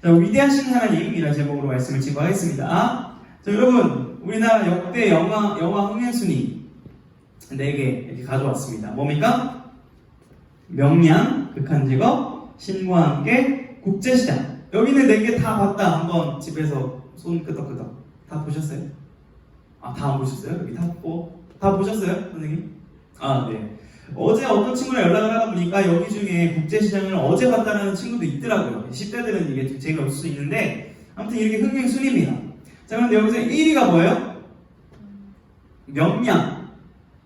자, 위대하신 하나님이라는 제목으로 말씀을 진행하겠습니다. 자, 여러분, 우리나라 역대 영화 흥행순위 4개 이렇게 가져왔습니다. 뭡니까? 명량, 극한직업, 신과 함께, 국제시장. 여기는 4개 다 봤다. 한번 집에서 손 끄덕끄덕. 다 보셨어요? 아, 다 안 보셨어요? 여기 다 보셨어요? 선생님? 아, 네. 어제 어떤 친구랑 연락을 하다 보니까 여기 중에 국제시장을 어제 봤다는 친구도 있더라고요. 10대들은 이게 좀 재미가 없을 수 있는데, 아무튼 이렇게 흥행순위입니다. 자, 그런데 여기서 1위가 뭐예요? 명량.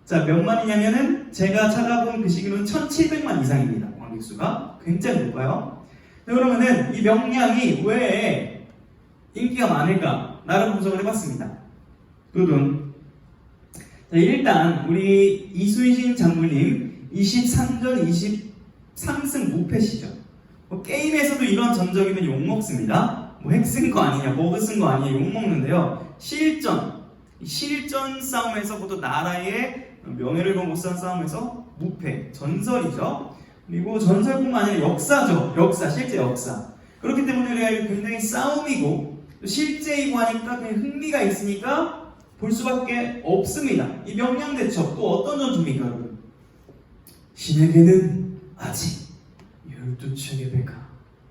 자, 몇 만이냐면은 제가 찾아본 그 시기로는 1700만 이상입니다. 관객수가 굉장히 높아요. 자, 그러면은 이 명량이 왜 인기가 많을까? 나름 분석을 해봤습니다. 두둔. 자, 일단 우리 이순신 장군님 23전 23승 무패시죠. 게임에서도 이런 전적이면 욕먹습니다. 핵 쓴 거 아니냐, 버그 쓴 거 아니냐 욕먹는데요. 실전 싸움에서부터 나라의 명예를 건 못 산 싸움에서 무패, 전설이죠. 그리고 전설뿐만 아니라 역사죠. 실제 역사. 그렇기 때문에 우리가 굉장히 싸움이고 실제이고 하니까 그냥 흥미가 있으니까 볼 수밖에 없습니다. 이 명량대첩 또 어떤 전투입니까, 여러분? 신에게는 아직 12척의 배가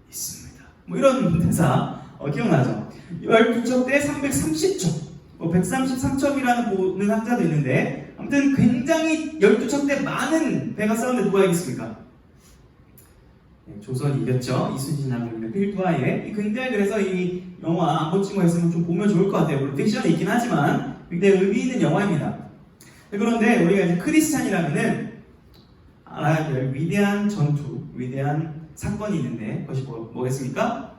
있습니다. 뭐 이런 대사 기억나죠? 12척 대 330척 133척이라는 보는 학자도 있는데, 아무튼 굉장히 12척 대 많은 배가 싸우는데 누가 이겼습니까? 네, 조선이 이겼죠. 이순신 장군님의 필두하에. 굉장히 그래서 이 영화 안 본 친구가 있으면 좀 보면 좋을 것 같아요. 물론 픽션이 있긴 하지만 굉장히 의미 있는 영화입니다. 그런데 우리가 이제 크리스찬이라면은 알아야 될 위대한 전투, 위대한 사건이 있는데 그것이 뭐겠습니까?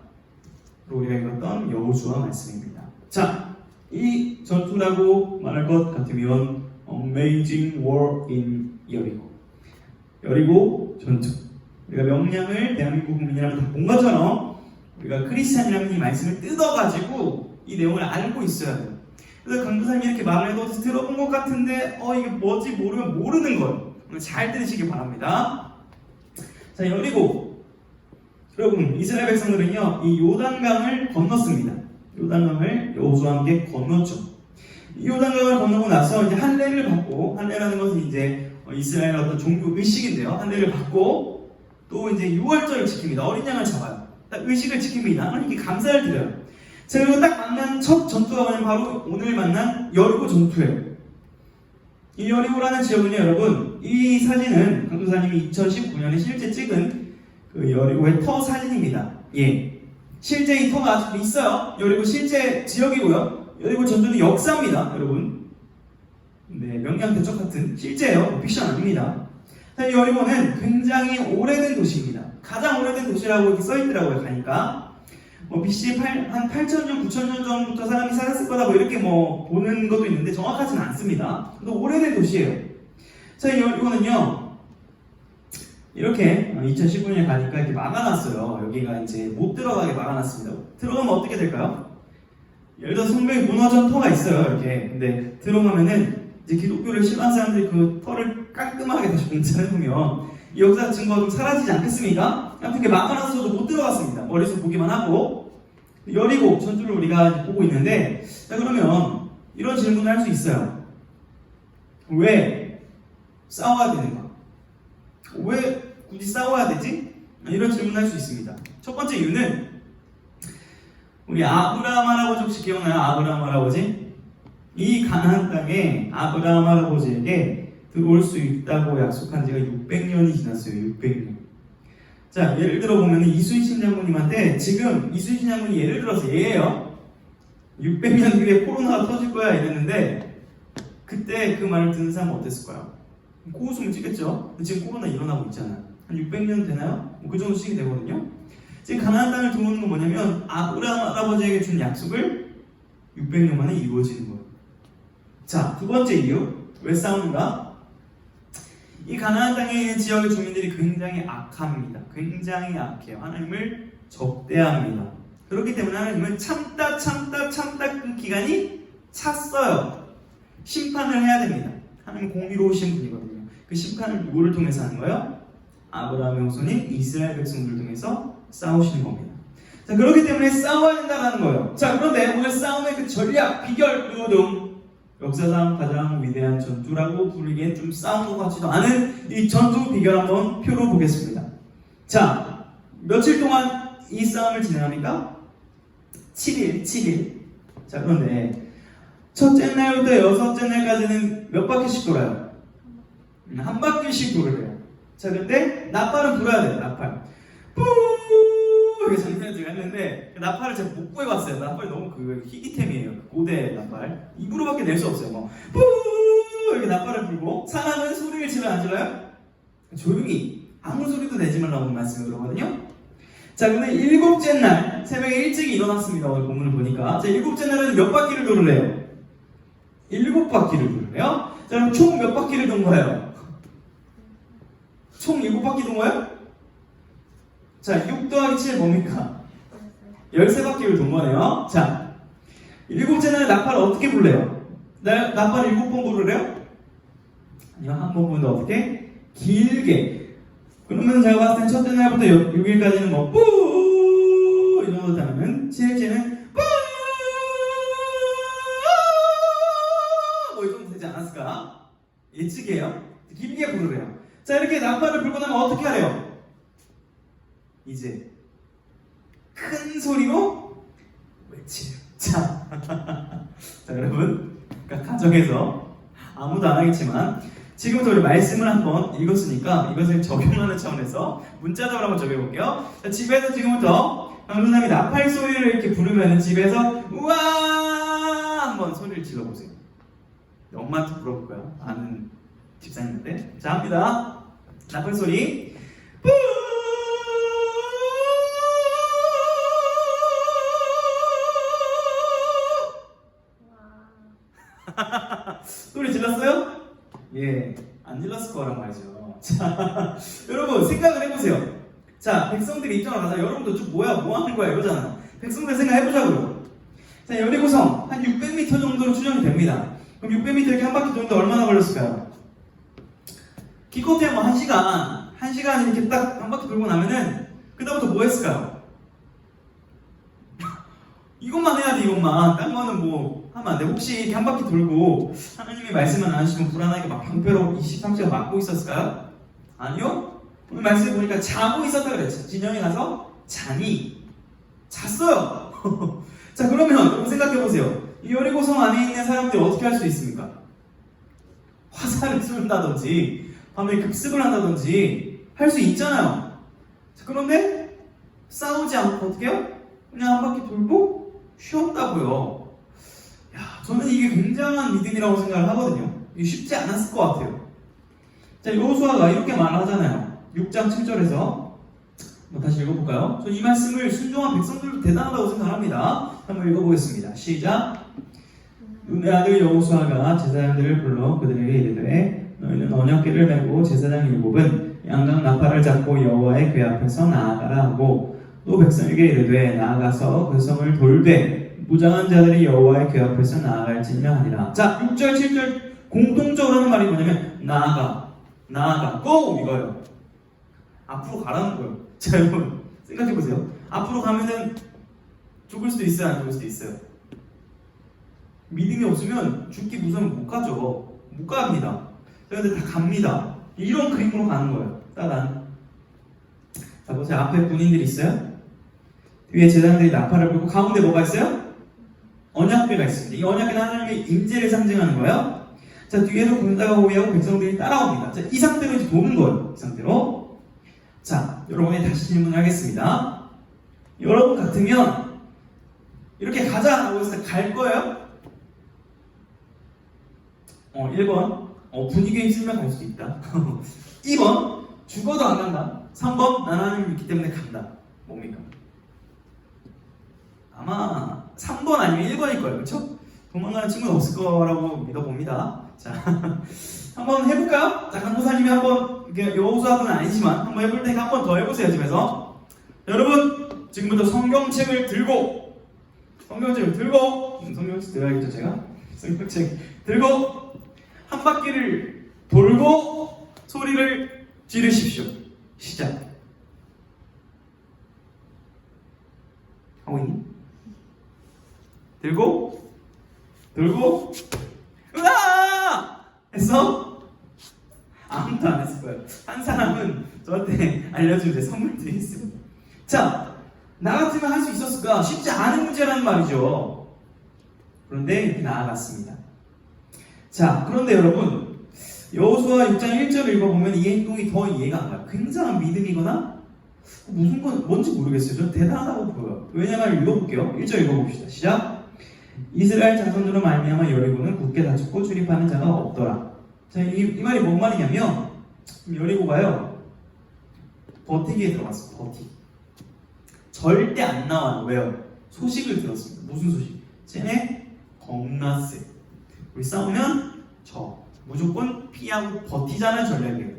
우리가 읽었던 여호수아 말씀입니다. 자, 이 전투라고 말할 것 같으면 Amazing War in 여리고. 여리고 전투. 우리가 명량을 대한민국 국민이라면 다 본 것처럼 우리가 크리스찬이라는 이 말씀을 뜯어가지고 이 내용을 알고 있어야 돼요. 그래서 강도사님이 이렇게 말을 해도 들어본 것 같은데 이게 뭐지 모르면 모르는 거예요. 잘 들으시기 바랍니다. 자, 여리고. 여러분, 이스라엘 백성들은요 이 요단강을 건넜습니다. 요단강을 여호수아와 함께 건넜죠. 이 요단강을 건너고 나서 이제 할례를 받고, 할례라는 것은 이제 이스라엘 어떤 종교 의식인데요. 할례를 받고 또 이제 유월절을 지킵니다. 어린 양을 잡아요. 딱 의식을 지킵니다. 하나님께 감사를 드려요. 자, 그리고 딱 만난 첫 전투가 뭐냐면 바로 오늘 만난 여리고 전투예요. 이 여리고라는 지역은요, 여러분, 이 사진은 강도사님이 2019년에 실제 찍은 그 여리고의 터 사진입니다. 예, 실제 이 터가 아직도 있어요. 여리고 실제 지역이고요. 여리고 전투는 역사입니다, 여러분. 네, 명량대첩 같은 실제예요. 픽션 아닙니다. 이 여리고는 굉장히 오래된 도시입니다. 가장 오래된 도시라고 이렇게 써있더라고요. 가니까 BC 한 8,000년, 9,000년 전부터 사람이 살았을 거다 이렇게 보는 것도 있는데 정확하지는 않습니다. 또 오래된 도시예요. 자, 이 여리고는요 이렇게 2019년에 가니까 이렇게 막아놨어요. 여기가 이제 못 들어가게 막아놨습니다. 들어가면 어떻게 될까요? 예를 들어 성벽에 무너진 터가 있어요. 이렇게. 근데 들어가면은 이제 기독교를 신앙하는 사람들이 그 터를 깔끔하게 다시 공사해보면 이 역사 증거가 좀 사라지지 않겠습니까? 아무튼 이렇게 막아놨어도 못 들어갔습니다. 멀리서 보기만 하고. 여리고 전투를 우리가 이제 보고 있는데, 자, 그러면 이런 질문을 할 수 있어요. 왜 싸워야 되는가? 왜 굳이 싸워야 되지? 이런 질문을 할 수 있습니다. 첫 번째 이유는 우리 아브라함 할아버지 혹시 기억나요? 아브라함 할아버지? 이 가나안 땅에 아브라함 할아버지에게 들어올 수 있다고 약속한 지가 600년이 지났어요. 600년. 자, 예를 들어 보면 이순신 장군님한테 지금 이순신 장군이 예를 들어서 얘예요. 600년 뒤에 코로나가 터질 거야 이랬는데 그때 그 말을 듣는 사람은 어땠을까요? 코웃음을 치겠죠. 지금 코로나 일어나고 있잖아요. 한 600년 되나요? 그 정도 시기 되거든요. 지금 가나안 땅을 들어오는 건 뭐냐면 아브라함 할아버지에게 준 약속을 600년 만에 이루어지는 거예요. 자, 두 번째 이유. 왜 싸우는가? 이 가나안 땅에 있는 지역의 주민들이 굉장히 악합니다. 굉장히 악해요. 하나님을 적대합니다. 그렇기 때문에 하나님은 참다 그 기간이 찼어요. 심판을 해야 됩니다. 하나님 공의로우신 분이거든요. 그 심판을 누구를 통해서 하는 거예요? 아브라함의 후손인 이스라엘 백성들을 통해서 싸우시는 겁니다. 자, 그렇기 때문에 싸워야 된다는 거예요. 자, 그런데 오늘 싸움의 그 전략, 비결 등 역사상 가장 위대한 전투라고 부르기엔 좀 싸운 것 같지도 않은 이 전투 비결 한번 표로 보겠습니다. 자, 며칠 동안 이 싸움을 진행합니까? 7일. 자, 그런데 첫째 날부터 여섯째 날까지는 몇 바퀴씩 돌아요? 한 바퀴씩 돌아요. 자, 근데 나팔은 불어야 돼요. 나팔. 뿌 이렇게 작년에 제가 했는데 그 나팔을 제가 못 구해봤어요. 나팔이 너무 그 희귀템이에요. 고대 나팔. 입으로밖에 낼 수 없어요. 뭐 뿌 이렇게 나팔을 불고 사람은 소리를 치면 안 질러요? 조용히 아무 소리도 내지 말라고 말씀을 그러거든요. 자, 근데 일곱째 날 새벽에 일찍 일어났습니다. 오늘 본문을 보니까. 자, 일곱째 날은 몇 바퀴를 도르래요? 7바퀴를 도르래요. 자, 그럼 총 몇 바퀴를 돈 거예요? 총 7바퀴 돈 거예요? 자, 6 더하기 7 뭡니까? 13바퀴를 돈 거네요. 자, 일곱째 날 나팔을 어떻게 불래요? 나팔을 7번 부르래요? 아니요, 한 번 부는데 어떻게? 길게. 그러면 제가 봤을 땐 첫째 날부터 6일까지는 뭐 뿌! 이 정도 타면 7일째는 뿌! 뭐 이 정도 되지 않았을까? 예측이에요. 길게 부르래요. 자, 이렇게 나팔을 불고 나면 어떻게 하래요? 이제 큰 소리로 외치래요. 자, 여러분, 그러니까 가정에서 아무도 안 하겠지만 지금부터 우리 말씀을 한번 읽었으니까 이것을 적용하는 차원에서 문자적으로 한번 적용해볼게요. 자, 집에서 지금부터 강도남이 나팔 소리를 이렇게 부르면 집에서 우와 한번 소리를 질러보세요. 엄마한테 물어볼 거야. 아는 집사님한테. 자, 합니다. 나팔 소리 뿌! 소리 질렀어요? 예, 안 질렀을 거란 말이죠. 자, 여러분 생각을 해보세요. 자, 백성들이 입장을 가서 여러분도 좀 뭐 하는 거야 이러잖아요. 백성들 생각해보자고요. 자, 여리고성 한 600m 정도로 추정이 됩니다. 그럼 600m 이렇게 한 바퀴 도는데 얼마나 걸렸을까요? 기껏해야 뭐 1시간 이렇게 딱 한 바퀴 돌고 나면은 그다음부터 뭐 했을까요? 이것만 해야 돼, 이것만. 딴 거는 뭐 하면 안 돼. 혹시 이렇게 한 바퀴 돌고 하나님이 말씀을 안 하시면 불안하게 막 방패로 23시간 막고 있었을까요? 아니요. 오늘 말씀 보니까 자고 있었다 그랬죠. 진영에 가서 잤어요. 자, 그러면 여러분 생각해보세요. 이 여리고성 안에 있는 사람들이 어떻게 할 수 있습니까? 화살을 쏜다든지 밤에 급습을 한다든지 할 수 있잖아요. 자, 그런데 싸우지 않고 어떻게 해요? 그냥 한 바퀴 돌고 쉬었다고요. 야, 저는 이게 굉장한 믿음이라고 생각을 하거든요. 이게 쉽지 않았을 것 같아요. 자, 여호수아가 이렇게 말하잖아요. 6장 7절에서 다시 읽어볼까요? 저 이 말씀을 순종한 백성들도 대단하다고 생각합니다. 한번 읽어보겠습니다. 시작. 눈의 아들 여호수아가 제사장들을 불러 그들에게 이르되 너희는 언약궤를 메고 제사장 7은 양각 나팔을 잡고 여호와의 궤 앞에서 나아가라 하고 또 백성에게 이르되 나아가서 그 성을 돌되 무장한 자들이 여호와의 궤 앞에서 나아갈지니라 하니라. 자, 6절 7절 공통적으로 하는 말이 뭐냐면 나아가 go 이거예요. 앞으로 가라는 거예요. 자, 여러분 생각해보세요. 앞으로 가면은 죽을 수도 있어요, 안 죽을 수도 있어요. 믿음이 없으면 죽기 무서우면 못 가죠. 못 갑니다. 자, 근데 다 갑니다. 이런 그림으로 가는 거예요. 따단. 자, 보세요. 앞에 군인들이 있어요. 뒤에 제사장들이 나팔을 불고 가운데 뭐가 있어요? 언약궤가 있습니다. 이 언약궤는 하나님의 임재를 상징하는 거예요. 자, 뒤에서 군사가 호위하고 백성들이 따라옵니다. 자, 이 상태로 이제 도는 거예요. 이 상태로. 자, 여러분이 다시 질문을 하겠습니다. 여러분 같으면 이렇게 가자라고 해서 갈 거예요? 1번 분위기에 있으면 갈 수도 있다. 2번 죽어도 안 간다. 3번 난 하나님을 믿기 때문에 간다. 뭡니까? 아마 3번 아니면 1번일 거예요. 그렇죠? 도망가는 친구는 없을 거라고 믿어봅니다. 자, 한번 해볼까요? 자, 강도사님이 한번 여호수아는 아니지만 한번 해볼 테니까 한번 더 해보세요. 집에서. 여러분 지금부터 성경책을 들고 성경책 들어야겠죠. 제가 성경책 들고 한 바퀴를 돌고 소리를 지르십시오. 시작. 하고 있니? 들고 으아! 했어? 아무도 안 했을 거예요. 한 사람은 저한테 알려준 제 선물 드리겠습니다. 자, 나 같으면 할 수 있었을까? 쉽지 않은 문제라는 말이죠. 그런데 이렇게 나아갔습니다. 자, 그런데 여러분, 여호수아 6장 1절을 읽어보면 이 행동이 더 이해가 안 가요. 굉장한 믿음이거나 뭔지 모르겠어요. 저 대단하다고 보여요. 왜냐면 읽어볼게요. 1절 읽어봅시다. 시작. 이스라엘 자손으로 말미암아 여리고는 굳게 닫혔고 출입하는 자가 없더라. 자, 이 말이 뭔 말이냐면 여리고가요 버티기에 들어갔어요. 버티기. 절대 안 나와요. 왜요? 소식을 들었습니다. 무슨 소식? 쟤네 겁나 세. 우리 싸우면 무조건 피하고 버티자는 전략이에요.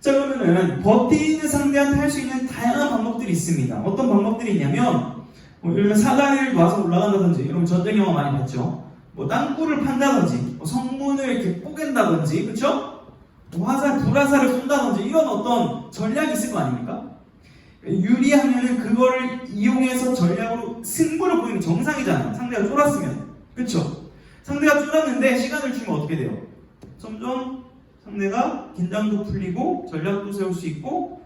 자, 그러면은 버티는 상대한테 할 수 있는 다양한 방법들이 있습니다. 어떤 방법들이 있냐면 예를 들면 사다리를 놔서 올라간다든지, 여러분 전쟁 영화 많이 봤죠? 땅굴을 판다든지, 성문을 이렇게 뽀갠다든지, 그렇죠? 불화살을 쏜다든지 이런 어떤 전략이 있을 거 아닙니까? 유리하면은 그거를 이용해서 전략으로 승부를 보이는 정상이잖아요. 상대가 쫄았으면, 그렇죠? 상대가 쫄았는데 시간을 주면 어떻게 돼요? 점점 상대가 긴장도 풀리고 전략도 세울 수 있고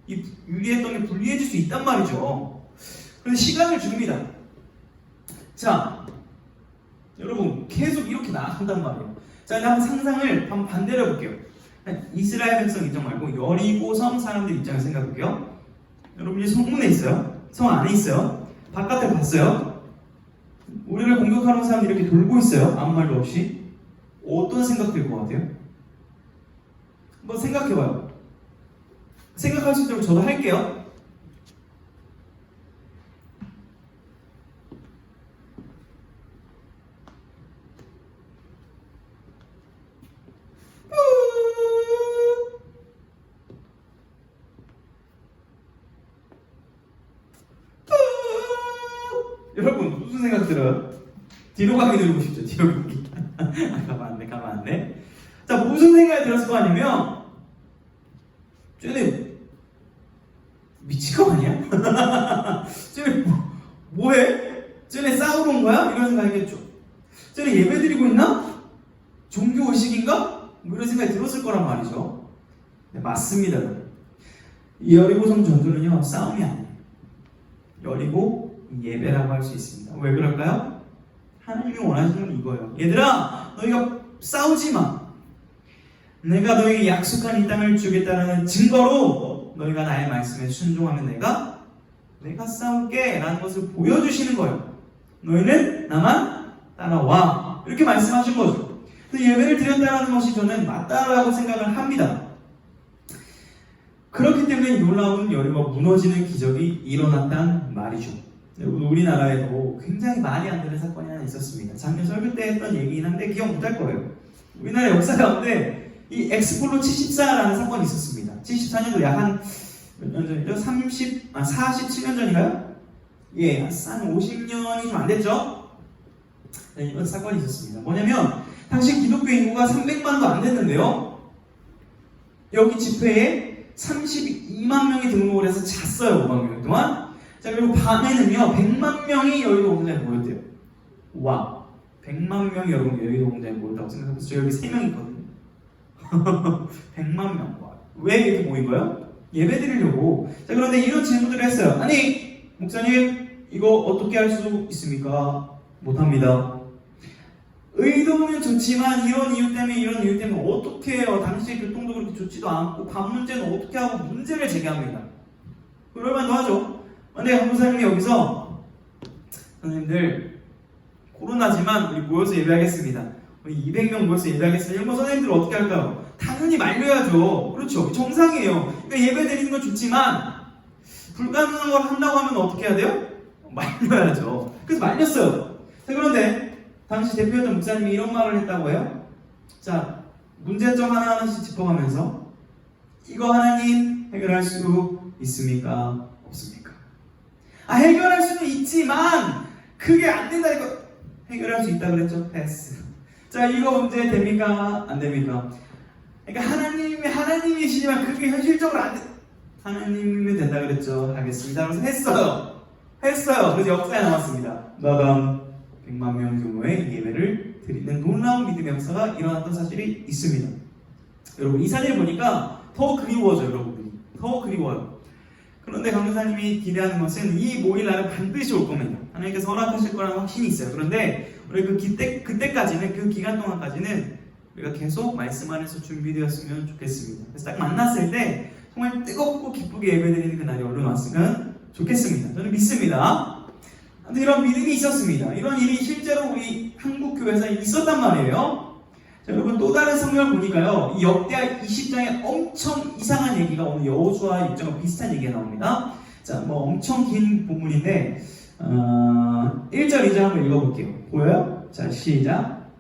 이 유리했던 게 불리해질 수 있단 말이죠. 그런데 시간을 줍니다. 자, 여러분 계속 이렇게 나아간단 말이에요. 자, 이제 한번 상상을 반대로 해볼게요. 이스라엘 백성 입장 말고 여리고성 사람들 입장에서 생각해볼게요. 여러분 이제 성문에 있어요. 성 안에 있어요. 바깥에 봤어요. 우리를 공격하는 사람들이 이렇게 돌고 있어요. 아무 말도 없이. 어떤 생각 들 것 같아요? 한번 생각해봐요. 생각할 수 있도록 저도 할게요. 여러분 무슨 생각 들어요? 뒤로 가기 누르고 싶죠? 뒤로 가기. 가만 안 돼. 자, 무슨 생각이 들었을 거 아니면 쟤네 미친 거 아니야? 쟤네 뭐해? 쟤네 싸우러 온 거야? 이런 생각이겠죠. 쟤네 예배 드리고 있나? 종교 의식인가? 뭐 이런 생각이 들었을 거란 말이죠. 네, 맞습니다. 이 여리고성 전투는요 싸움이 아니에요. 여리고 예배라고 할 수 있습니다. 왜 그럴까요? 하나님이 원하시는 건 이거예요. 얘들아, 너희가 싸우지 마. 내가 너희에게 약속한 이 땅을 주겠다는 증거로 너희가 나의 말씀에 순종하면 내가 싸울게 라는 것을 보여주시는 거예요. 너희는 나만 따라와. 이렇게 말씀하신 거죠. 그래서 예배를 드렸다는 것이 저는 맞다라고 생각을 합니다. 그렇기 때문에 놀라운 여리고가 무너지는 기적이 일어났단 말이죠. 우리나라에도 굉장히 말이 안 되는 사건이 하나 있었습니다. 작년 설교 때 했던 얘기긴 한데 기억 못할 거예요. 우리나라 역사 가운데 이 엑스폴로 74라는 사건이 있었습니다. 74년도 약 한 몇 년 전이죠? 47년 전인가요? 예, 한 50년이 좀 안 됐죠? 네, 이런 사건이 있었습니다. 뭐냐면 당시 기독교 인구가 300만도 안 됐는데요. 여기 집회에 32만 명이 등록을 해서 잤어요. 5박 6일 동안. 자, 그리고 밤에는요 100만 명이 여의도 공장에 모였대요. 와, 100만 명이 여러분 여의도 공장에 모였다고 생각해보세요. 저 여기 3명 있거든요. 100만 명. 와, 왜 이렇게 모인 거예요? 예배 드리려고. 자, 그런데 이런 질문들을 했어요. 아니 목사님 이거 어떻게 할 수 있습니까? 못합니다. 의도는 좋지만 이런 이유 때문에 어떻게 해요? 당시의 교통도 그렇게 좋지도 않고 밥 문제는 어떻게 하고 문제를 제기합니다. 그럴만도 하죠. 근데 간부사님이 여기서 선생님들 코로나지만 우리 모여서 예배하겠습니다. 우리 200명 모여서 예배하겠습니다. 이런 거 선생님들 어떻게 할까요? 당연히 말려야죠. 그렇죠. 정상이에요. 그러니까 예배 드리는 건 좋지만 불가능한 걸 한다고 하면 어떻게 해야 돼요? 말려야죠. 그래서 말렸어요. 자, 그런데 당시 대표였던 목사님이 이런 말을 했다고 해요. 자, 문제점 하나하나씩 짚어가면서 이거 하나님 해결할 수 있습니까? 없습니까? 해결할 수는 있지만 그게 안 된다니까. 해결할 수 있다 그랬죠? 패스. 자, 이거 문제 됩니까? 안 됩니까? 그러니까 하나님이시지만 그게 현실적으로 안 돼. 하나님이면 된다 그랬죠? 하겠습니다. 그래서 했어요. 했어요. 그래서 역사에 남았습니다. 나단 100만 명 규모의 예배를 드리는 놀라운 믿음의 역사가 일어났던 사실이 있습니다. 여러분 이 사진을 보니까 더 그리워져요. 여러분들이 더 그리워요. 그런데 강도사님이 기대하는 것은 이 모일 날은 반드시 올 겁니다. 하나님께서 허락하실 거라는 확신이 있어요. 그런데 우리 그때까지는 그 기간 동안까지는 우리가 계속 말씀 안에서 준비되었으면 좋겠습니다. 그래서 딱 만났을 때 정말 뜨겁고 기쁘게 예배드리는 그날이 얼른 왔으면 좋겠습니다. 저는 믿습니다. 이런 믿음이 있었습니다. 이런 일이 실제로 우리 한국 교회에서 있었단 말이에요. 자, 여러분 또 다른 성경을 보니까요, 이 역대하 20장에 엄청 이상한 얘기가 오늘 여호수아 6장과 비슷한 얘기가 나옵니다. 자, 뭐 엄청 긴 본문인데 1절 2절 한번 읽어볼게요. 보여요? 자, 시작.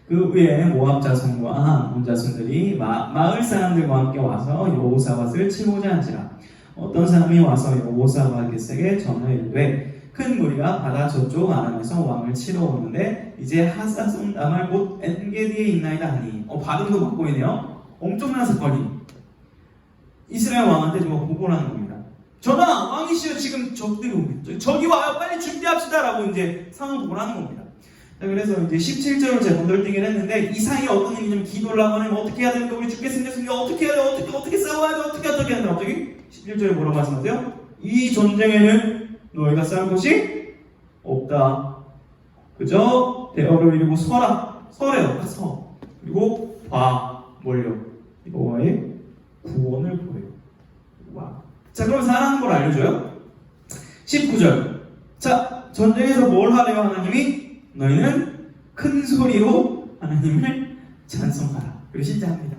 그 후에 모압 자손과 암몬 자손들이 마을 사람들과 함께 와서 여호사밧을 치고자 한지라. 어떤 사람이 와서 여호사밧에게 전하이르되 큰 무리가 바다 저쪽 아람에서 왕을 치러 오는데 이제 하사손 남을 곧 엔게디에 있나이다 하니 발음도 막 보이네요. 엄청난 사건이 이스라엘 왕한테 정말 보고를 하는 겁니다. 전하 왕이시여 지금 적들이 옵니다. 저기 와요 빨리 준비합시다 라고 이제 상황 보고를 하는 겁니다. 자, 그래서 이제 17절을 제가 건널뛰기를 했는데 이 사이에 어떤 일이냐면 기도를 하거나 어떻게 해야 되는데 우리 죽겠습니다. 어떻게 해야 돼 어떻게 싸워야 돼 어떻게 해야 돼 갑자기 17절에 뭐라고 말씀하세요? 이 전쟁에는 너희가 싸울 것이 없다. 그저 대어를 이루고 서래요. 서. 그리고 봐 멀려. 여호와의 구원을 보여. 와. 자, 그럼 사랑하는 걸 알려줘요. 19절. 자, 전쟁에서 뭘 하래요 하나님이? 너희는 큰 소리로 하나님을 찬송하라. 그리고 신뢰합니다.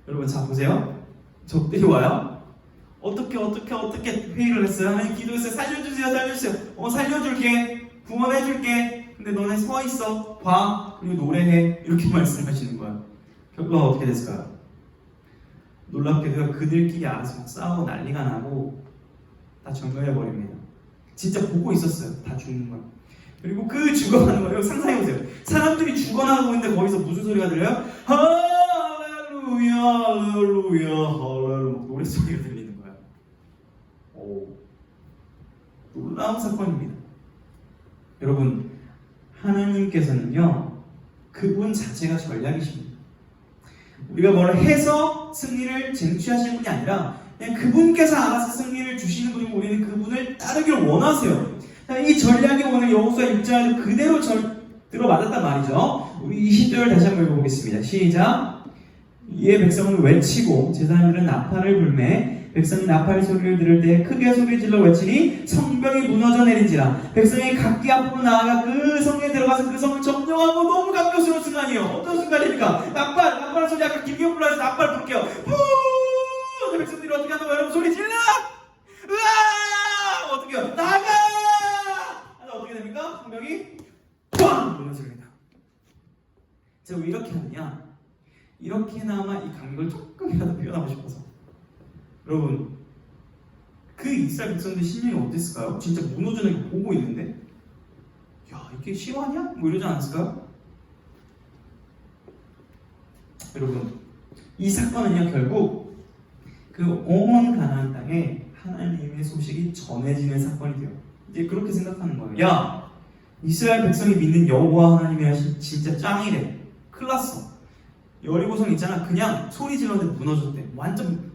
여러분 자 보세요. 적들이 와요. 어떻게 회의를 했어요? 하나님 기도했어요. 살려주세요. 살려줄게. 구원해줄게. 근데 너네 서 있어. 봐. 그리고 노래해. 이렇게 말씀하시는 거야. 결과가 어떻게 됐을까요? 놀랍게도 그들끼리 알아서 막 싸우고 난리가 나고 다 정멸해버립니다. 진짜 보고 있었어요. 다 죽는 걸. 그리고 그 죽어가는 거예요. 상상해보세요. 사람들이 죽어나가고 있는데 거기서 무슨 소리가 들려요? 할렐루야 할렐루야 할렐루야 노래소리가 들리는 거야. 오, 놀라운 사건입니다. 여러분 하나님께서는요 그분 자체가 전략이십니다. 우리가 뭘 해서 승리를 쟁취하시는 분이 아니라 그냥 그분께서 알아서 승리를 주시는 분이고 우리는 그분을 따르기를 원하세요. 이 전략이 오늘 여호수아 6장에도 그대로 들어맞았단 말이죠. 우리 20절 다시 한번 읽어보겠습니다. 시작. 이에 백성을 외치고 제사장들은 나팔을 불매 백성이 나팔 소리를 들을 때 크게 소리질러 외치니 성벽이 무너져 내린지라. 백성이 각기 앞으로 나아가 그 성에 들어가서 그 성을 점령하고 너무 감격스러운 순간이에요. 어떤 순간입니까? 나팔 소리 아까 김기현 불러서 나팔 불게요. 후! 백성들이 어떻게 하는 거예요? 여러분 소리 질러! 으아! 어떻게 해요? 나가! 어떻게 됩니까? 성벽이 꽝! 무너집니다. 제가 왜 이렇게 하느냐? 이렇게나마 이 감격을 조금이라도 표현하고 싶어서. 여러분 그 이스라엘 백성들 심령이 어땠을까요? 진짜 무너지는 거 보고 있는데 야 이게 실화냐? 뭐 이러지 않았을까요? 여러분 이 사건은요 결국 그 온 가나안 땅에 하나님의 소식이 전해지는 사건이 돼요. 이제 그렇게 생각하는 거예요. 야 이스라엘 백성이 믿는 여호와 하나님이 하신 진짜 짱이래. 큰일 났어. 여리고성 있잖아. 그냥 소리 질렀는데 무너졌대. 완전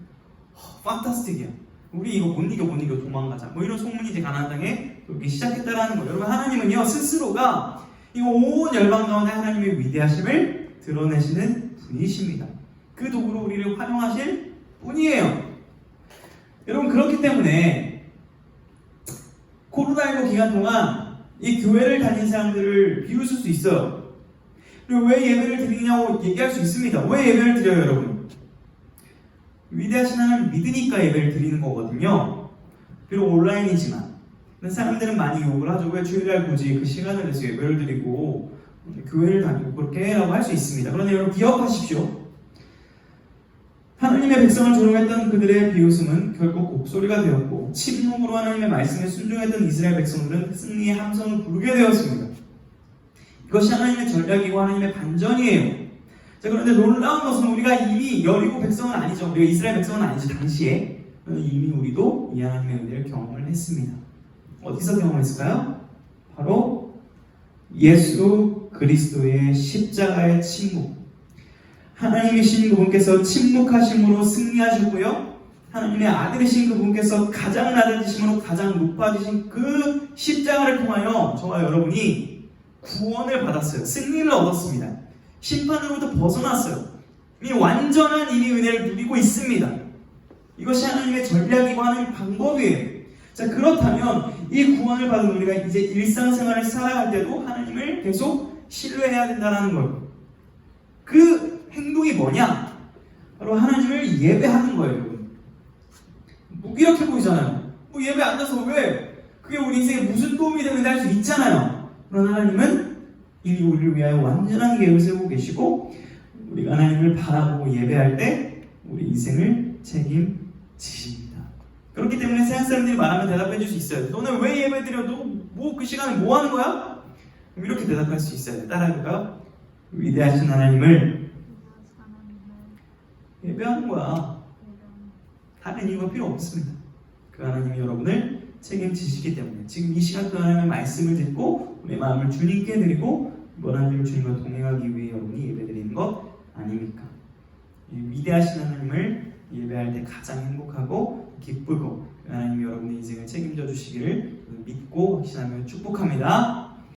판타스틱이야. 우리 이거 못 이겨 도망가자. 뭐 이런 소문이 이제 가나안 땅에 여기 시작했다라는 거예요. 여러분 하나님은요 스스로가 이 온 열방 가운데 하나님의 위대하심을 드러내시는 분이십니다. 그 도구로 우리를 활용하실 분이에요. 여러분 그렇기 때문에 코로나19 기간 동안 이 교회를 다닌 사람들을 비웃을 수 있어요. 그리고 왜 예배를 드리냐고 얘기할 수 있습니다. 왜 예배를 드려요 여러분? 위대하신 하나님을 믿으니까 예배를 드리는 거거든요. 비록 온라인이지만 사람들은 많이 욕을 하죠. 왜 주일날 굳이 그 시간을 내서 예배를 드리고 교회를 다니고 그렇게 해라고 할 수 있습니다. 그런데 여러분 기억하십시오. 하나님의 백성을 조롱했던 그들의 비웃음은 결국 곡소리가 되었고 침묵으로 하나님의 말씀에 순종했던 이스라엘 백성들은 승리의 함성을 부르게 되었습니다. 이것이 하나님의 전략이고 하나님의 반전이에요. 자, 그런데 놀라운 것은 우리가 이미 여리고 백성은 아니죠. 우리가 이스라엘 백성은 아니죠. 당시에 이미 우리도 이 하나님의 은혜를 경험을 했습니다. 어디서 경험했을까요? 바로 예수 그리스도의 십자가의 침묵. 하나님이신 그분께서 침묵하심으로 승리하셨고요. 하나님의 아들이신 그분께서 가장 낮아지심으로 가장 높아지신 그 십자가를 통하여 저와 여러분이 구원을 받았어요. 승리를 얻었습니다. 심판으로부터 벗어났어요. 이미 완전한 은혜를 누리고 있습니다. 이것이 하나님의 전략이고 하나님의 방법이에요. 자, 그렇다면 이 구원을 받은 우리가 이제 일상생활을 살아갈 때도 하나님을 계속 신뢰해야 된다는 거예요. 그 행동이 뭐냐? 바로 하나님을 예배하는 거예요. 무기력해 보이잖아요. 뭐 예배 안 나서 왜? 그게 우리 인생에 무슨 도움이 되는지 할 수 있잖아요. 그러나 하나님은 이미 우리를 위하여 완전한 계획을 세우고 계시고, 우리가 하나님을 바라보고 예배할 때 우리 인생을 책임지십니다. 그렇기 때문에 세상 사람들이 말하면 대답해 줄 수 있어요. 너는 왜 예배 드려? 너 뭐 그 시간에 뭐 하는 거야? 이렇게 대답할 수 있어요. 따라해볼까요? 위대하신 하나님을 예배하는 거야. 다른 이유가 필요 없습니다. 그 하나님이 여러분을 책임지시기 때문에 지금 이 시간 그 하나님의 말씀을 듣고 우리의 마음을 주님께 드리고 이번 한 주를 주님과 동행하기 위해 여러분이 예배드리는 것 아닙니까? 이 위대하신 하나님을 예배할 때 가장 행복하고 기쁘고 하나님이 여러분의 인생을 책임져 주시기를 믿고 확신하며 축복합니다.